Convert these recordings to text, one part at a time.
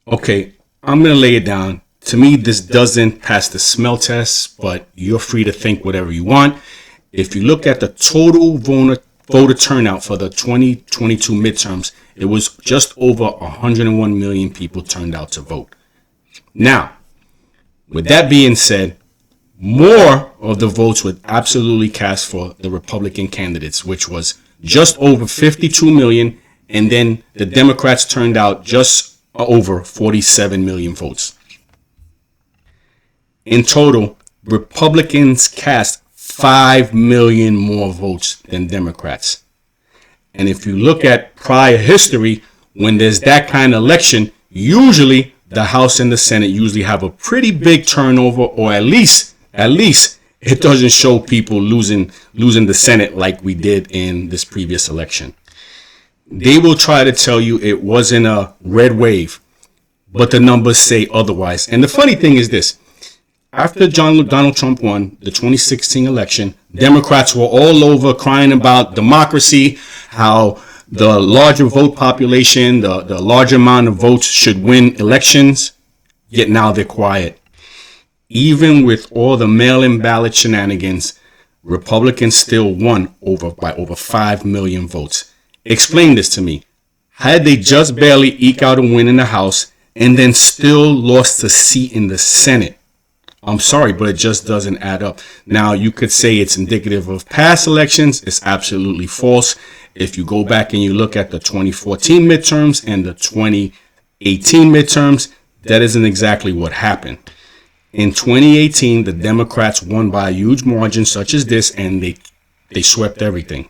Okay, I'm going to lay it down. To me, this doesn't pass the smell test, but you're free to think whatever you want. If you look at the total voter turnout for the 2022 midterms, it was just over 101 million people turned out to vote. Now, with that being said, more of the votes were absolutely cast for the Republican candidates, which was just over 52 million, and then the Democrats turned out just over 47 million votes. In total, Republicans cast 5 million more votes than Democrats. And if you look at prior history, when there's that kind of election, usually the House and the Senate usually have a pretty big turnover, or at least it doesn't show people losing the Senate like we did in this previous election. They will try to tell you it wasn't a red wave, but the numbers say otherwise. And the funny thing is this. After Donald Trump won the 2016 election, Democrats were all over crying about democracy, how the larger vote population, the larger amount of votes should win elections, yet now they're quiet. Even with all the mail-in ballot shenanigans, Republicans still won by over 5 million votes. Explain this to me. Had they just barely eke out a win in the House and then still lost a seat in the Senate? I'm sorry, but it just doesn't add up. Now, you could say it's indicative of past elections. It's absolutely false. If you go back and you look at the 2014 midterms and the 2018 midterms, that isn't exactly what happened. In 2018, the Democrats won by a huge margin such as this, and they swept everything.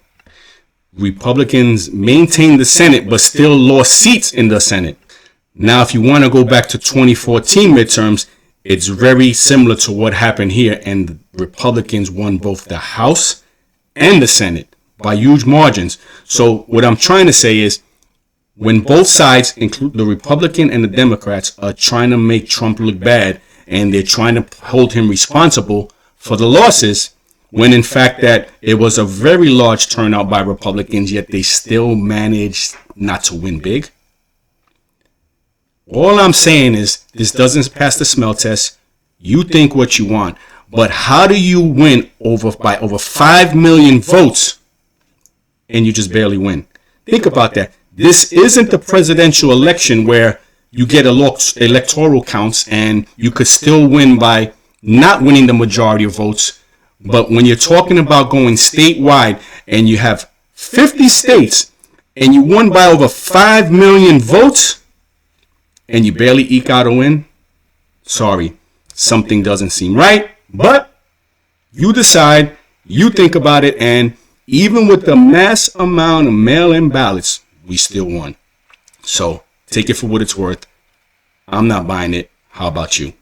Republicans maintained the Senate, but still lost seats in the Senate. Now, if you want to go back to 2014 midterms, it's very similar to what happened here, and the Republicans won both the House and the Senate by huge margins. So what I'm trying to say is, when both sides, include the Republican and the Democrats, are trying to make Trump look bad, and they're trying to hold him responsible for the losses, when in fact that it was a very large turnout by Republicans, yet they still managed not to win big. All I'm saying is this doesn't pass the smell test. You think what you want, but how do you win by over 5 million votes and you just barely win? Think about that. This isn't the presidential election where you get electoral counts and you could still win by not winning the majority of votes. But when you're talking about going statewide and you have 50 states and you won by over 5 million votes, and you barely eke out a win, sorry, something doesn't seem right. But you decide, you think about it, and even with the mass amount of mail-in ballots, we still won. So take it for what it's worth. I'm not buying it. How about you?